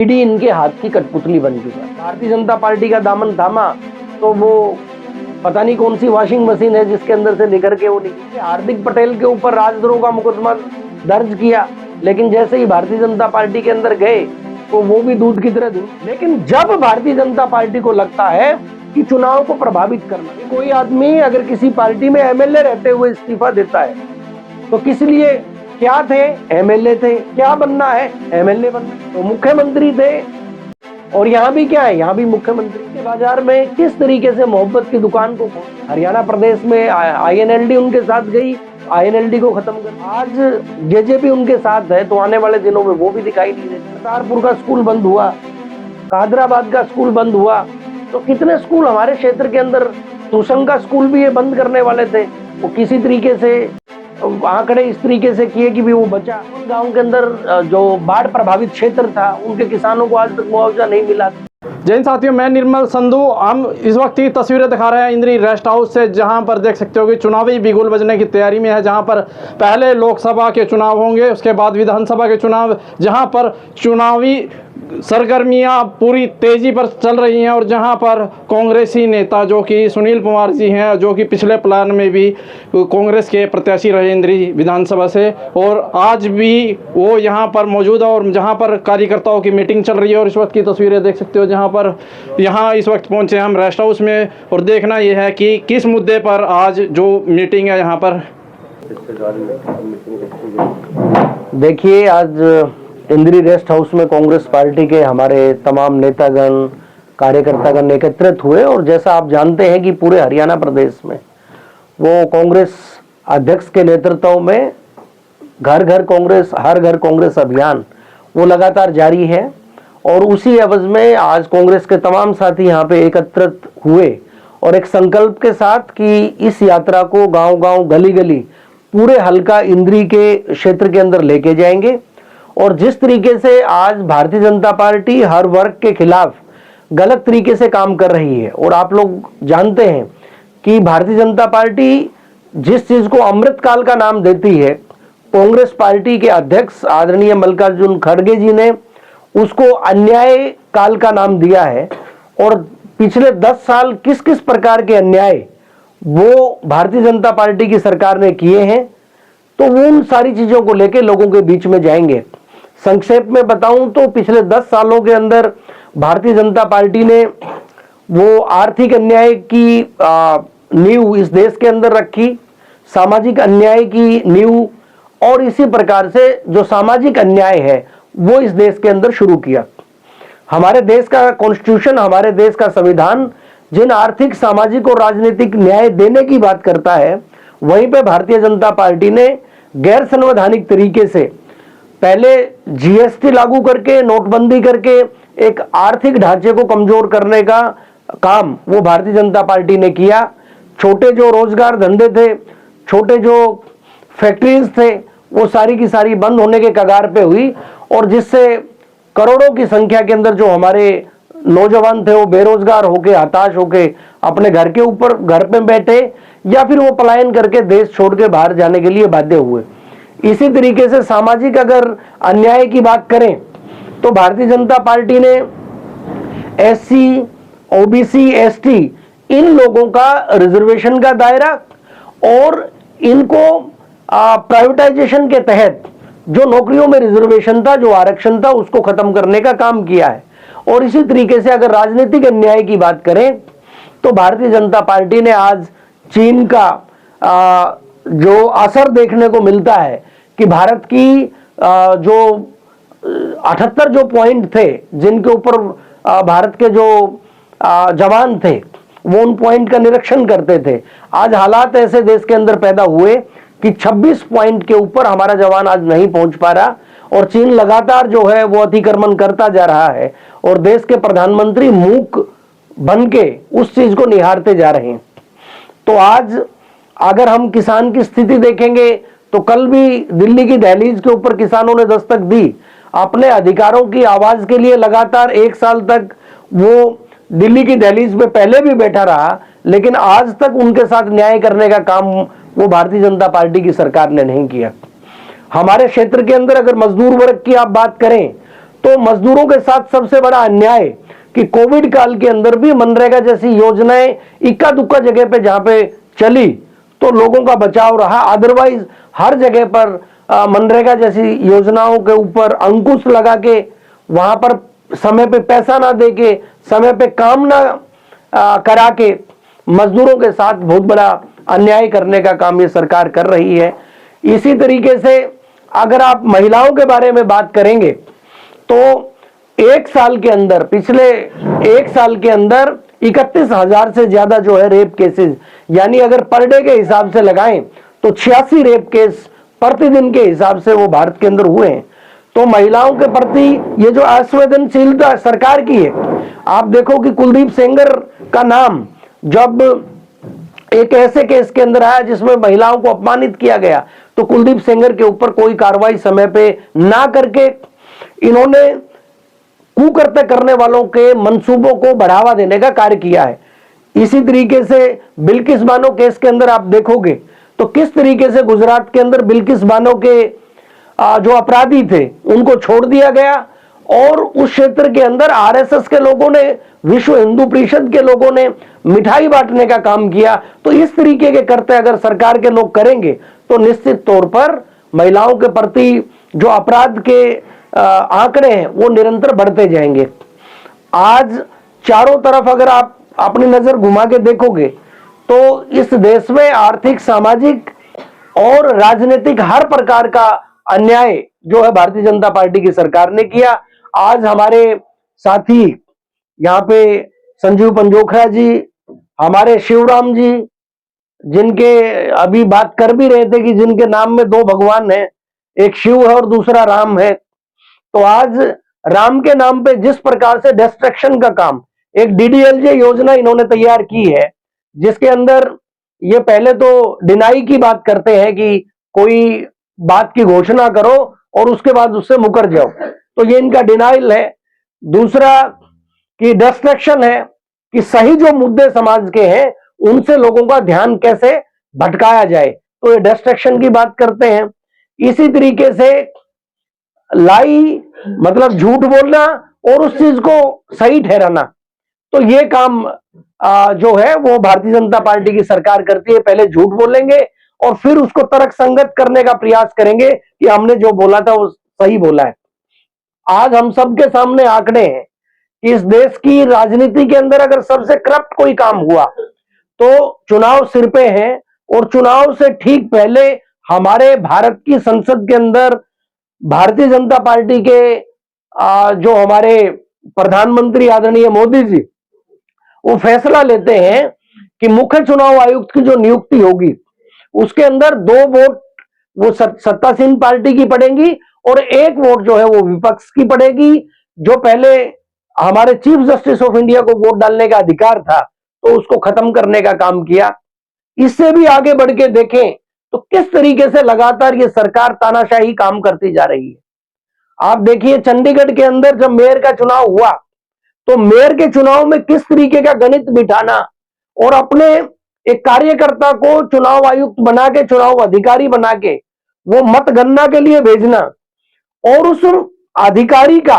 ED इनके हाथ की कठपुतली बन चुका है। भारतीय जनता पार्टी का दामन थामा तो वो पता नहीं कौन सी वॉशिंग मशीन है जिसके अंदर से निकल के वो निकली। हार्दिक पटेल के ऊपर राजद्रोह का मुकदमा दर्ज किया, लेकिन जैसे ही भारतीय जनता पार्टी के अंदर गए तो वो भी दूध की तरह दूध। लेकिन जब भारतीय जनता पार्टी को लगता है कि चुनाव को प्रभावित करना, कोई आदमी अगर किसी पार्टी में एमएलए रहते हुए इस्तीफा देता है तो किस लिए? क्या थे? एमएलए थे। क्या बनना है? एमएलए बनना। तो मुख्यमंत्री थे, और यहाँ भी क्या है? यहाँ भी मुख्यमंत्री के बाजार में किस तरीके से मोहब्बत की दुकान को हरियाणा प्रदेश में आईएनएलडी उनके साथ गई, आईएनएलडी को खत्म कर। आज जेजेपी उनके साथ है, तो आने वाले दिनों में वो भी दिखाई नहीं देती। करतारपुर का स्कूल बंद हुआ, कादराबाद का स्कूल बंद हुआ, तो कितने स्कूल हमारे क्षेत्र के अंदर, तुसंग का स्कूल भी ये बंद करने वाले थे, वो किसी तरीके से आंकड़े इस तरीके से किए कि भी वो बचा। गांव के अंदर जो बाढ़ प्रभावित क्षेत्र था, उनके किसानों को आज तक मुआवजा नहीं मिला। जय हिंद साथियों, मैं निर्मल संधू। हम इस वक्त की तस्वीरें दिखा रहे हैं इंद्री रेस्ट हाउस से, जहां पर देख सकते हो कि चुनावी बिगुल बजने की तैयारी में है। जहां पर पहले लोकसभा के चुनाव होंगे, उसके बाद विधानसभा के चुनाव, जहां पर चुनावी सरगर्मियां पूरी तेजी पर चल रही हैं। और जहां पर कांग्रेसी नेता जो कि सुनील कुमार जी हैं, जो कि पिछले प्लान में भी कांग्रेस के प्रत्याशी रहे इंद्री विधानसभा से, और आज भी वो यहां पर मौजूद है और जहां पर कार्यकर्ताओं की मीटिंग चल रही है। और इस वक्त की तस्वीरें देख सकते हो, जहां पर यहाँ इस वक्त पहुंचे हम रेस्ट हाउस में, और देखना ये है कि किस मुद्दे पर आज जो मीटिंग है यहाँ पर। देखिए, आज इंद्री रेस्ट हाउस में कांग्रेस पार्टी के हमारे तमाम नेतागण, कार्यकर्तागण एकत्रित हुए, और जैसा आप जानते हैं कि पूरे हरियाणा प्रदेश में वो कांग्रेस अध्यक्ष के नेतृत्व में घर घर कांग्रेस, हर घर कांग्रेस अभियान वो लगातार जारी है। और उसी एवज में आज कांग्रेस के तमाम साथी यहाँ पे एकत्रित हुए, और एक संकल्प के साथ कि इस यात्रा को गांव गांव, गली गली, पूरे हल्का इंद्री के क्षेत्र के अंदर लेके जाएंगे। और जिस तरीके से आज भारतीय जनता पार्टी हर वर्ग के खिलाफ गलत तरीके से काम कर रही है, और आप लोग जानते हैं कि भारतीय जनता पार्टी जिस चीज को अमृतकाल का नाम देती है, कांग्रेस पार्टी के अध्यक्ष आदरणीय मल्लिकार्जुन खड़गे जी ने उसको अन्याय काल का नाम दिया है। और पिछले 10 साल किस किस प्रकार के अन्याय वो भारतीय जनता पार्टी की सरकार ने किए हैं, तो वो उन सारी चीजों को लेकर लोगों के बीच में जाएंगे। संक्षेप में बताऊं तो पिछले 10 सालों के अंदर भारतीय जनता पार्टी ने वो आर्थिक अन्याय की नींव इस देश के अंदर रखी, सामाजिक अन्याय की नींव, और इसी प्रकार से जो सामाजिक अन्याय है वो इस देश के अंदर शुरू किया। हमारे देश का कॉन्स्टिट्यूशन, हमारे देश का संविधान जिन आर्थिक, सामाजिक और राजनीतिक न्याय देने की बात करता है, वहीं पे भारतीय जनता पार्टी ने गैर संवैधानिक तरीके से पहले जीएसटी लागू करके, नोटबंदी करके एक आर्थिक ढांचे को कमजोर करने का काम वो भारतीय जनता पार्टी ने किया। छोटे जो रोजगार धंधे थे, छोटे जो फैक्ट्रीज थे, वो सारी की सारी बंद होने के कगार पे हुई, और जिससे करोड़ों की संख्या के अंदर जो हमारे नौजवान थे वो बेरोजगार होके, हताश होके अपने घर के ऊपर, घर पे बैठे, या फिर वो पलायन करके देश छोड़ के बाहर जाने के लिए बाध्य हुए। इसी तरीके से सामाजिक अगर अन्याय की बात करें तो भारतीय जनता पार्टी ने एससी, ओबीसी, एसटी इन लोगों का रिजर्वेशन का दायरा और इनको प्राइवेटाइजेशन के तहत जो नौकरियों में रिजर्वेशन था, जो आरक्षण था, उसको खत्म करने का काम किया है। और इसी तरीके से अगर राजनीतिक अन्याय की बात करें तो भारतीय जनता पार्टी ने आज चीन का जो असर देखने को मिलता है कि भारत की जो 78 जो पॉइंट थे जिनके ऊपर भारत के जो जवान थे वो उन पॉइंट का निरीक्षण करते थे, आज हालात ऐसे देश के अंदर पैदा हुए कि 26 पॉइंट के ऊपर हमारा जवान आज नहीं पहुंच पा रहा, और चीन लगातार जो है वो अतिक्रमण करता जा रहा है, और देश के प्रधानमंत्री मूक बन के उस चीज को निहारते जा रहे हैं। तो आज अगर हम किसान की स्थिति देखेंगे तो कल भी दिल्ली की दहलीज के ऊपर किसानों ने दस्तक दी, अपने अधिकारों की आवाज के लिए लगातार 1 साल तक वो दिल्ली की दहलीज में पहले भी बैठा रहा, लेकिन आज तक उनके साथ न्याय करने का काम वो भारतीय जनता पार्टी की सरकार ने नहीं किया। हमारे क्षेत्र के अंदर अगर मजदूर वर्ग की आप बात करें तो मजदूरों के साथ सबसे बड़ा अन्याय कि कोविड काल के अंदर भी मनरेगा जैसी योजनाएं इक्का दुक्का जगह पे जहां पे चली तो लोगों का बचाव रहा, अदरवाइज हर जगह पर मनरेगा जैसी योजनाओं के ऊपर अंकुश लगा के वहां पर समय पे पैसा ना दे के, समय पे काम ना करा के मजदूरों के साथ बहुत बड़ा अन्याय करने का काम ये सरकार कर रही है। इसी तरीके से अगर आप महिलाओं के बारे में बात करेंगे तो एक साल के अंदर, पिछले एक साल के अंदर 31,000 से ज्यादा जो है रेप केसेस, यानी अगर पर डे के हिसाब से लगाएं तो 86 रेप केस प्रतिदिन के हिसाब से वो भारत के अंदर हुए हैं। तो महिलाओं के प्रति ये जो असंवेदनशीलता सरकार की है, आप देखो कि कुलदीप सेंगर का नाम जब एक ऐसे केस के अंदर आया जिसमें महिलाओं को अपमानित किया गया तो कुलदीप सेंगर के ऊपर कोई कार्रवाई समय पे ना करके इन्होंने कुकर्तव्य करने वालों के मंसूबों को बढ़ावा देने का कार्य किया है। इसी तरीके से बिल्किस बानो केस के अंदर आप देखोगे तो किस तरीके से गुजरात के अंदर बिल्किस बानो के जो अपराधी थे उनको छोड़ दिया गया और उस क्षेत्र के अंदर आरएसएस के लोगों ने, विश्व हिंदू परिषद के लोगों ने मिठाई बांटने का काम किया। तो इस तरीके के करते अगर सरकार के लोग करेंगे तो निश्चित तौर पर महिलाओं के प्रति जो अपराध के आंकड़े हैं वो निरंतर बढ़ते जाएंगे। आज चारों तरफ अगर आप अपनी नजर घुमा के देखोगे तो इस देश में आर्थिक, सामाजिक और राजनीतिक हर प्रकार का अन्याय जो है भारतीय जनता पार्टी की सरकार ने किया। आज हमारे साथी यहाँ पे संजीव पंजोखरा जी, हमारे शिवराम जी, जिनके अभी बात कर भी रहे थे कि जिनके नाम में दो भगवान हैं, एक शिव है और दूसरा राम है। तो आज राम के नाम पे जिस प्रकार से डिस्ट्रक्शन का काम, एक डीडीएलजे योजना इन्होंने तैयार की है जिसके अंदर ये पहले तो डिनाई की बात करते हैं कि कोई बात की घोषणा करो और उसके बाद उससे मुकर जाओ, तो ये इनका डिनाइल है। दूसरा कि डिस्ट्रक्शन है कि सही जो मुद्दे समाज के हैं उनसे लोगों का ध्यान कैसे भटकाया जाए, तो ये डिस्ट्रक्शन की बात करते हैं। इसी तरीके से लाई मतलब झूठ बोलना और उस चीज को सही ठहराना, तो ये काम जो है वो भारतीय जनता पार्टी की सरकार करती है। पहले झूठ बोलेंगे और फिर उसको तर्क संगत करने का प्रयास करेंगे कि हमने जो बोला था वो सही बोला है। आज हम सबके सामने आंकड़े हैं कि इस देश की राजनीति के अंदर अगर सबसे करप्ट कोई काम हुआ तो चुनाव सिर पे हैं, और चुनाव से ठीक पहले हमारे भारत की संसद के अंदर भारतीय जनता पार्टी के जो हमारे प्रधानमंत्री आदरणीय मोदी जी वो फैसला लेते हैं कि मुख्य चुनाव आयुक्त की जो नियुक्ति होगी उसके अंदर 2 वोट वो सत्तासीन पार्टी की पड़ेगी और 1 वोट जो है वो विपक्ष की पड़ेगी। जो पहले हमारे चीफ जस्टिस ऑफ इंडिया को वोट डालने का अधिकार था तो उसको खत्म करने का काम किया। इससे भी आगे बढ़ के देखें तो किस तरीके से लगातार ये सरकार तानाशाही काम करती जा रही है। आप देखिए चंडीगढ़ के अंदर जब मेयर का चुनाव हुआ तो मेयर के चुनाव में किस तरीके का गणित बिठाना और अपने एक कार्यकर्ता को चुनाव आयुक्त बना के, चुनाव अधिकारी बना के वो मतगणना के लिए भेजना और उस अधिकारी का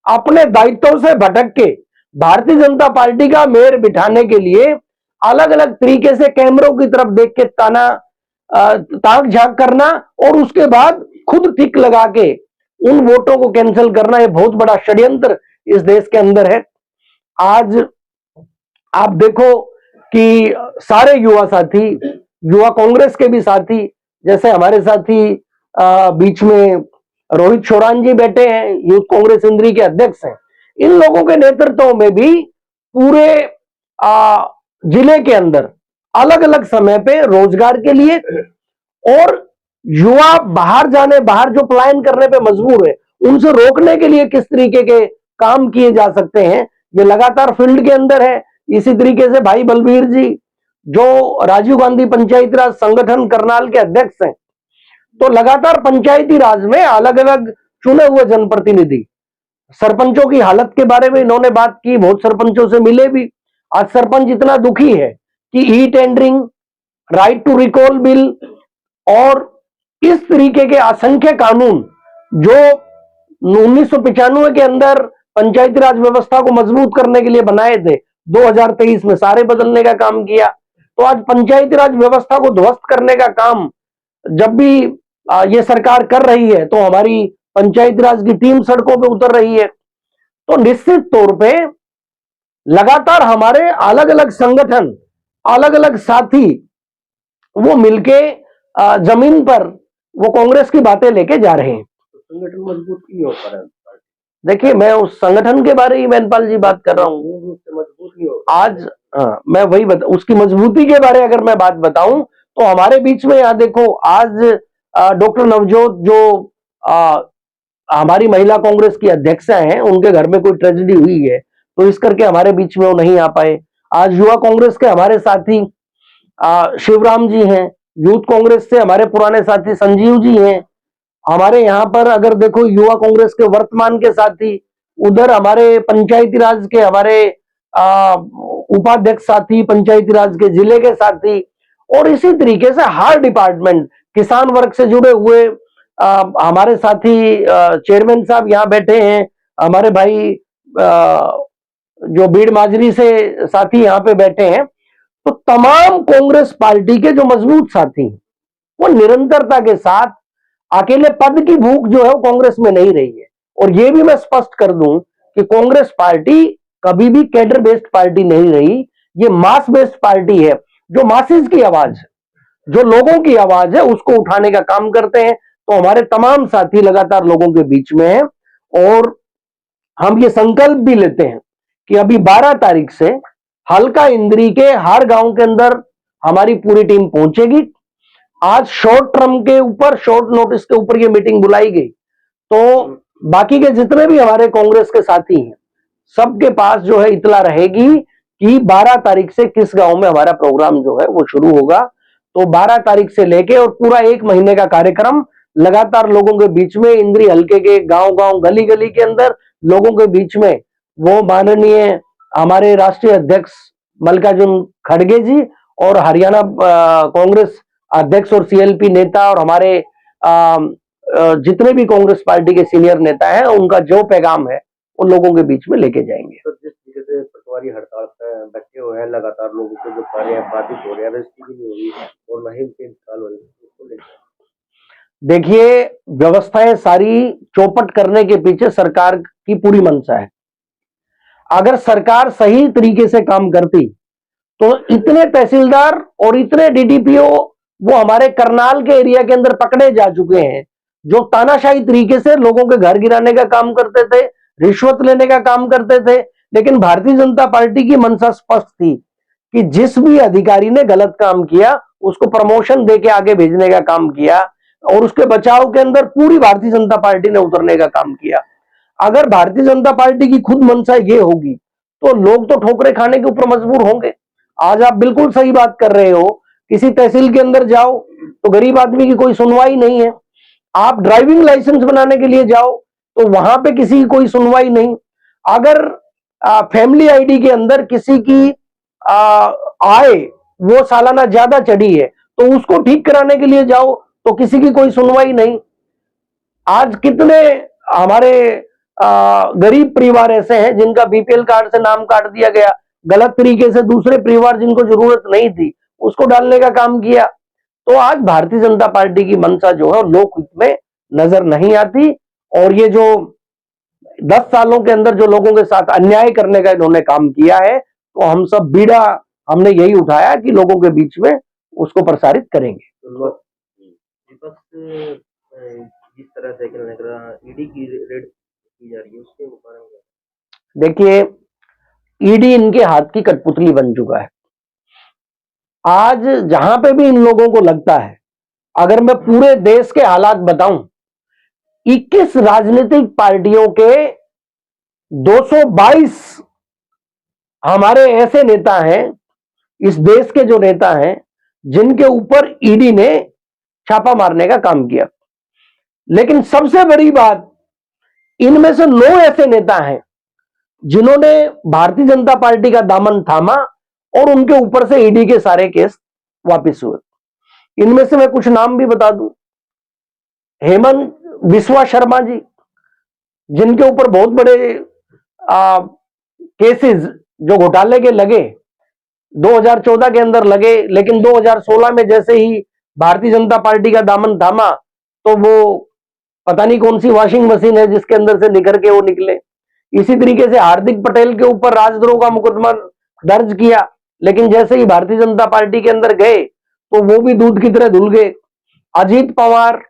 अपने दायित्वों से भटक के भारतीय जनता पार्टी का मेयर बिठाने के लिए अलग अलग तरीके से कैमरों की तरफ देख के ताक झांक करना और उसके बाद खुद टिक लगा के उन वोटों को कैंसिल करना, ये बहुत बड़ा षड्यंत्र इस देश के अंदर है। आज आप देखो कि सारे युवा साथी, युवा कांग्रेस के भी साथी, जैसे हमारे साथी बीच में रोहित शोरान जी बैठे हैं, यूथ कांग्रेस इंद्री के अध्यक्ष हैं, इन लोगों के नेतृत्व में भी पूरे जिले के अंदर अलग अलग समय पे रोजगार के लिए और युवा बाहर जो पलायन करने पे मजबूर है उनसे रोकने के लिए किस तरीके के काम किए जा सकते हैं, ये लगातार फील्ड के अंदर है। इसी तरीके से भाई बलबीर जी जो राजीव गांधी पंचायती राज संगठन करनाल के अध्यक्ष हैं, तो लगातार पंचायती राज में अलग अलग चुने हुए जनप्रतिनिधि, सरपंचों की हालत के बारे में इन्होंने बात की, बहुत सरपंचों से मिले भी। आज सरपंच इतना दुखी है कि e tendering, right to recall bill और इस तरीके के असंख्य कानून जो 1995 के अंदर पंचायती राज व्यवस्था को मजबूत करने के लिए बनाए थे, 2023 में सारे बदलने का काम किया। तो आज पंचायती राज व्यवस्था को ध्वस्त करने का काम जब भी ये सरकार कर रही है, तो हमारी पंचायती राज की टीम सड़कों पे उतर रही है। तो निश्चित तौर पे लगातार हमारे अलग अलग संगठन, अलग अलग साथी वो मिलके जमीन पर वो कांग्रेस की बातें लेके जा रहे हैं। संगठन मजबूत क्यों हो पा रहा है? देखिए, मैं उस संगठन के बारे ही मैनपाल जी बात कर रहा हूं। मूल रूप से मजबूत नहीं हो आज मैं वही उसकी मजबूती के बारे अगर मैं बात बताऊं तो हमारे बीच में यहां देखो, आज डॉक्टर नवजोत जो हमारी महिला कांग्रेस की अध्यक्षा हैं, उनके घर में कोई ट्रेजेडी हुई है तो इस करके हमारे बीच में वो नहीं आ पाए। आज युवा कांग्रेस के हमारे साथी शिवराम जी हैं, यूथ कांग्रेस से हमारे पुराने साथी संजीव जी हैं। हमारे यहाँ पर अगर देखो युवा कांग्रेस के वर्तमान के साथी, उधर हमारे पंचायती राज के हमारे उपाध्यक्ष साथी, पंचायती राज के जिले के साथी, और इसी तरीके से हर डिपार्टमेंट, किसान वर्ग से जुड़े हुए हमारे साथी चेयरमैन साहब यहाँ बैठे हैं, हमारे भाई जो बीड़ माजरी से साथी यहाँ पे बैठे हैं। तो तमाम कांग्रेस पार्टी के जो मजबूत साथी वो निरंतरता के साथ, अकेले पद की भूख जो है वो कांग्रेस में नहीं रही है। और ये भी मैं स्पष्ट कर दूं कि कांग्रेस पार्टी कभी भी कैडर बेस्ड पार्टी नहीं रही, ये मास बेस्ड पार्टी है, जो मासिस की आवाज, जो लोगों की आवाज है उसको उठाने का काम करते हैं। तो हमारे तमाम साथी लगातार लोगों के बीच में हैं, और हम ये संकल्प भी लेते हैं कि अभी 12 तारीख से हल्का इंद्री के हर गांव के अंदर हमारी पूरी टीम पहुंचेगी। आज शॉर्ट टर्म के ऊपर, शॉर्ट नोटिस के ऊपर ये मीटिंग बुलाई गई, तो बाकी के जितने भी हमारे कांग्रेस के साथी हैं सबके पास जो है इतला रहेगी कि 12 तारीख से किस गांव में हमारा प्रोग्राम जो है वो शुरू होगा। तो 12 तारीख से लेके और पूरा 1 महीने का कार्यक्रम लगातार लोगों के बीच में, इंद्री हल्के के गांव गांव, गली गली के अंदर लोगों के बीच में वो माननीय हमारे राष्ट्रीय अध्यक्ष मल्लिकार्जुन खड़गे जी और हरियाणा कांग्रेस अध्यक्ष और सीएलपी नेता और हमारे जितने भी कांग्रेस पार्टी के सीनियर नेता हैं, उनका जो पैगाम है उन लोगों के बीच में लेके जाएंगे। तो जिस तरीके से पटवारी हड़ताल पे बैठे हुए हैं, लगातार लोगों के जो कार्य है बाधित हो रहे हैं, रजिस्ट्री भी नहीं हुई और ना ही उनके इंतकाल हो रहे हैं, उसको लेकर देखिए, व्यवस्थाएं सारी चौपट करने के पीछे सरकार की पूरी मंशा है। अगर सरकार सही तरीके से काम करती तो इतने तहसीलदार और इतने डीडीपीओ वो हमारे करनाल के एरिया के अंदर पकड़े जा चुके हैं, जो तानाशाही तरीके से लोगों के घर गिराने का काम करते थे, रिश्वत लेने का काम करते थे। लेकिन भारतीय जनता पार्टी की मंशा स्पष्ट थी कि जिस भी अधिकारी ने गलत काम किया उसको प्रमोशन देके आगे भेजने का काम किया, और उसके बचाव के अंदर पूरी भारतीय जनता पार्टी ने उतरने का काम किया। अगर भारतीय जनता पार्टी की खुद मंशा ये होगी तो लोग तो ठोकरे खाने के ऊपर मजबूर होंगे। आज आप बिल्कुल सही बात कर रहे हो, किसी तहसील के अंदर जाओ तो गरीब आदमी की कोई सुनवाई नहीं है। आप ड्राइविंग लाइसेंस बनाने के लिए जाओ तो वहां पे किसी की कोई सुनवाई नहीं। अगर फैमिली आईडी के अंदर किसी की आय वो सालाना ज्यादा चढ़ी है तो उसको ठीक कराने के लिए जाओ तो किसी की कोई सुनवाई नहीं। आज कितने हमारे गरीब परिवार ऐसे हैं जिनका बीपीएल कार्ड से नाम काट दिया गया, गलत तरीके से दूसरे परिवार जिनको जरूरत नहीं थी उसको डालने का काम किया। तो आज भारतीय जनता पार्टी की मंशा जो है लोकहित में नजर नहीं आती, और ये जो 10 सालों के अंदर जो लोगों के साथ अन्याय करने का इन्होंने काम किया है, तो हम सब बीड़ा हमने यही उठाया कि लोगों के बीच में उसको प्रसारित करेंगे। तो लोग विपक्ष जिस तरह से ईडी की रेड की जा रही है उसके बारे में देखिए, ईडी इनके हाथ की कठपुतली बन चुका है। आज जहां पे भी इन लोगों को लगता है, अगर मैं पूरे देश के हालात बताऊं, 21 राजनीतिक पार्टियों के 222 हमारे ऐसे नेता हैं, इस देश के जो नेता हैं जिनके ऊपर ईडी ने छापा मारने का काम किया। लेकिन सबसे बड़ी बात, इनमें से 9 ऐसे नेता हैं जिन्होंने भारतीय जनता पार्टी का दामन थामा और उनके ऊपर से ईडी के सारे केस वापस हुए। इनमें से मैं कुछ नाम भी बता दूं, हेमंत बिस्वा शर्मा जी, जिनके ऊपर बहुत बड़े केसेस जो घोटाले के लगे 2014 के अंदर लगे, लेकिन 2016 में जैसे ही भारतीय जनता पार्टी का दामन थामा तो वो पता नहीं कौन सी वॉशिंग मशीन है जिसके अंदर से निकल के वो निकले। इसी तरीके से हार्दिक पटेल के ऊपर राजद्रोह का मुकदमा दर्ज किया, लेकिन जैसे ही भारतीय जनता पार्टी के अंदर गए तो वो भी दूध की तरह धुल गए। अजीत पवार,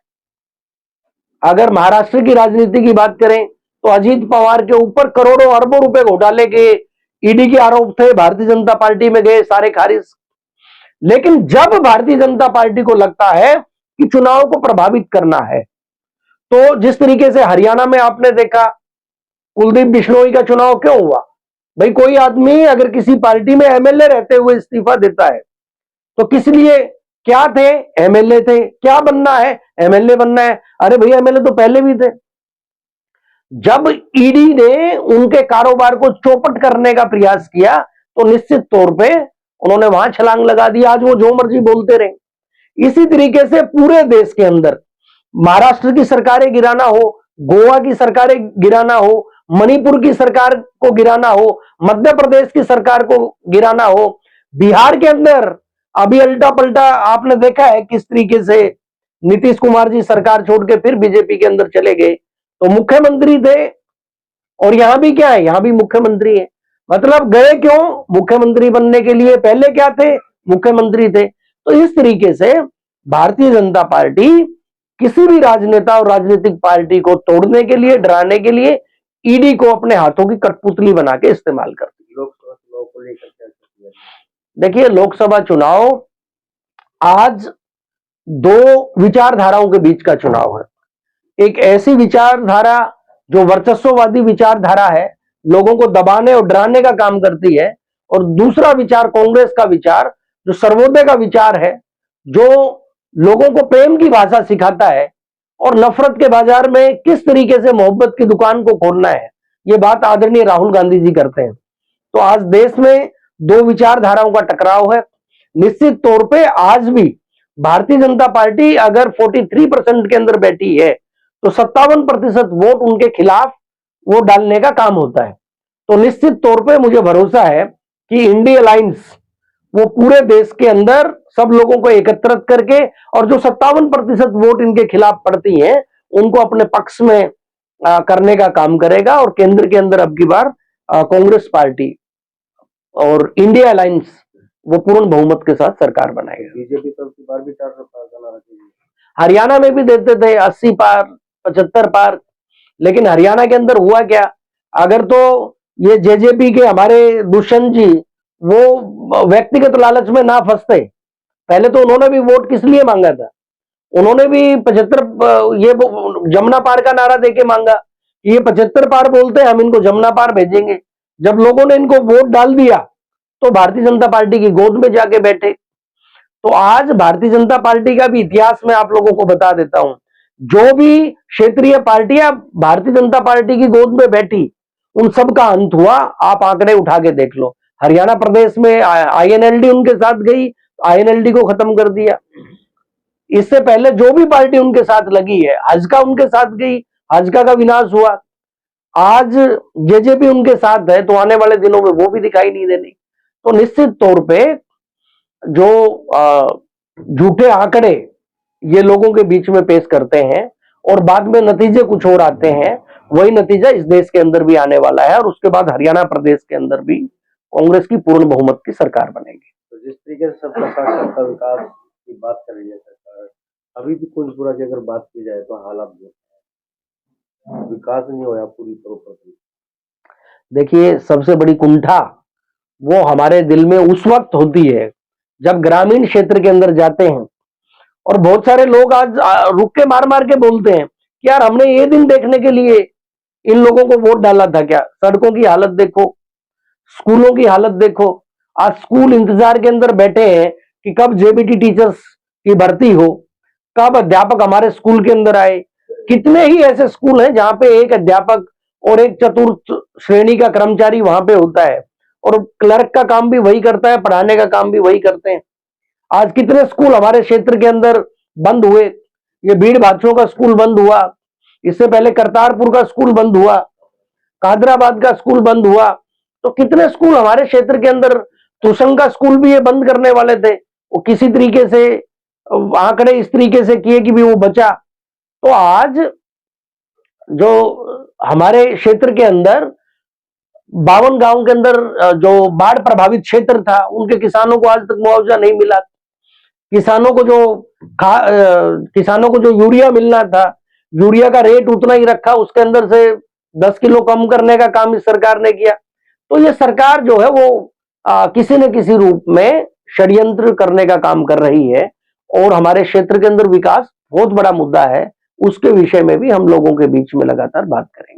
अगर महाराष्ट्र की राजनीति की बात करें तो अजीत पवार के ऊपर करोड़ों अरबों रुपए घोटाले के ईडी के आरोप थे, भारतीय जनता पार्टी में गए, सारे खारिज। लेकिन जब भारतीय जनता पार्टी को लगता है कि चुनाव को प्रभावित करना है, तो जिस तरीके से हरियाणा में आपने देखा कुलदीप बिश्नोई का चुनाव क्यों हुआ? भाई कोई आदमी अगर किसी पार्टी में एमएलए रहते हुए इस्तीफा देता है तो किस लिए? क्या थे? एमएलए थे। क्या बनना है? एमएलए बनना है। अरे भैया एमएलए तो पहले भी थे। जब ईडी ने उनके कारोबार को चौपट करने का प्रयास किया तो निश्चित तौर पे उन्होंने वहां छलांग लगा दी। आज वो जो मर्जी बोलते रहे। इसी तरीके से पूरे देश के अंदर महाराष्ट्र की सरकारें गिराना हो, गोवा की सरकारें गिराना हो, मणिपुर की सरकार को गिराना हो, मध्य प्रदेश की सरकार को गिराना हो, बिहार के अंदर अभी अल्टा पलटा आपने देखा है किस तरीके से नीतीश कुमार जी सरकार छोड़ के फिर बीजेपी के अंदर चले गए। तो मुख्यमंत्री थे और यहां भी क्या है? यहां भी मुख्यमंत्री है। मतलब गए क्यों? मुख्यमंत्री बनने के लिए। पहले क्या थे? मुख्यमंत्री थे। तो इस तरीके से भारतीय जनता पार्टी किसी भी राजनेता और राजनीतिक पार्टी को तोड़ने के लिए, डराने के लिए ईडी को अपने हाथों की कठपुतली बना के इस्तेमाल करती है। लोकसभा चुनाव को लेकर क्या चर्चा है? देखिए लोकसभा चुनाव आज दो विचारधाराओं के बीच का चुनाव है। एक ऐसी विचारधारा जो वर्चस्ववादी विचारधारा है, लोगों को दबाने और डराने का काम करती है, और दूसरा विचार कांग्रेस का विचार जो सर्वोदय का विचार है, जो लोगों को प्रेम की भाषा सिखाता है और नफरत के बाजार में किस तरीके से मोहब्बत की दुकान को खोलना है, ये बात आदरणीय राहुल गांधी जी करते हैं। तो आज देश में दो विचारधाराओं का टकराव है। निश्चित तौर पे आज भी भारतीय जनता पार्टी अगर 43% के अंदर बैठी है तो 57% वोट उनके खिलाफ वो डालने का काम होता है। तो निश्चित तौर पे मुझे भरोसा है कि इंडिया अलायंस वो पूरे देश के अंदर सब लोगों को एकत्रित करके और जो 57% वोट इनके खिलाफ पड़ती हैं उनको अपने पक्ष में करने का काम करेगा, और केंद्र के अंदर अब की बार कांग्रेस पार्टी और इंडिया अलायंस वो पूर्ण बहुमत के साथ सरकार बनाएगा। बीजेपी तो की बार भी 400 पार का नारा दिया। हरियाणा में भी देते थे 80 पार, 75 पार, लेकिन हरियाणा के अंदर हुआ क्या? अगर तो ये जेजेपी के हमारे दुष्यंत जी वो व्यक्तिगत लालच में ना फंसते, पहले तो उन्होंने भी वोट किस लिए मांगा था? उन्होंने भी 75 ये जमुना पार का नारा देके मांगा। ये 75 पार बोलते हैं, हम इनको जमुना पार भेजेंगे। जब लोगों ने इनको वोट डाल दिया तो भारतीय जनता पार्टी की गोद में जाके बैठे। तो आज भारतीय जनता पार्टी का भी इतिहास मैं आप लोगों को बता देता हूं। जो भी क्षेत्रीय पार्टियां भारतीय जनता पार्टी की गोद में बैठी उन सब का अंत हुआ। आप आंकड़े उठा के देख लो। हरियाणा प्रदेश में आईएनएलडी उनके साथ गई, आईएनएलडी को खत्म कर दिया। इससे पहले जो भी पार्टी उनके साथ लगी है, हजका उनके साथ गई, हजका का विनाश हुआ। आज जेजेपी उनके साथ है तो आने वाले दिनों में वो भी दिखाई नहीं देनी। तो निश्चित तौर पे जो झूठे आंकड़े ये लोगों के बीच में पेश करते हैं और बाद में नतीजे कुछ और आते हैं, वही नतीजा इस देश के अंदर भी आने वाला है, और उसके बाद हरियाणा प्रदेश के अंदर भी कांग्रेस की पूर्ण बहुमत की सरकार बनेगी। तो जिस तरीके से सबका साथ सबका विकास की बात कर रही है सरकार, अभी भी कुंजपुरा की अगर बात की जाए तो हालात विकास नहीं होया पूरी प्रॉपर्टी। देखिए सबसे बड़ी कुंठा वो हमारे दिल में उस वक्त होती है जब ग्रामीण क्षेत्र के अंदर जाते हैं और बहुत सारे लोग आज रुक के मार मार के बोलते हैं कि यार हमने ये दिन देखने के लिए इन लोगों को वोट डाला था क्या? सड़कों की हालत देखो, स्कूलों की हालत देखो। आज स्कूल इंतजार के अंदर बैठे हैं कि कब जेबीटी टीचर्स की भर्ती हो, कब अध्यापक हमारे स्कूल के अंदर आए। कितने ही ऐसे स्कूल हैं जहां पे एक अध्यापक और एक चतुर्थ श्रेणी का कर्मचारी वहां पे होता है, और क्लर्क का काम भी वही करता है, पढ़ाने का काम भी वही करते हैं। आज कितने स्कूल हमारे क्षेत्र के अंदर बंद हुए। ये भीड़ भाषों का स्कूल बंद हुआ, इससे पहले करतारपुर का स्कूल बंद हुआ, कादराबाद का स्कूल बंद हुआ, तो कितने स्कूल हमारे क्षेत्र के अंदर, तुशंग का स्कूल भी ये बंद करने वाले थे, वो किसी तरीके से आंकड़े इस तरीके से किए कि भी वो बचा। तो आज जो हमारे क्षेत्र के अंदर 52 गांव के अंदर जो बाढ़ प्रभावित क्षेत्र था, उनके किसानों को आज तक मुआवजा नहीं मिला। किसानों को जो यूरिया मिलना था, यूरिया का रेट उतना ही रखा, उसके अंदर से 10 किलो कम करने का काम इस सरकार ने किया। तो ये सरकार जो है वो किसी न किसी रूप में षड्यंत्र करने का काम कर रही है, और हमारे क्षेत्र के अंदर विकास बहुत बड़ा मुद्दा है, उसके विषय में भी हम लोगों के बीच में लगातार बात करेंगे।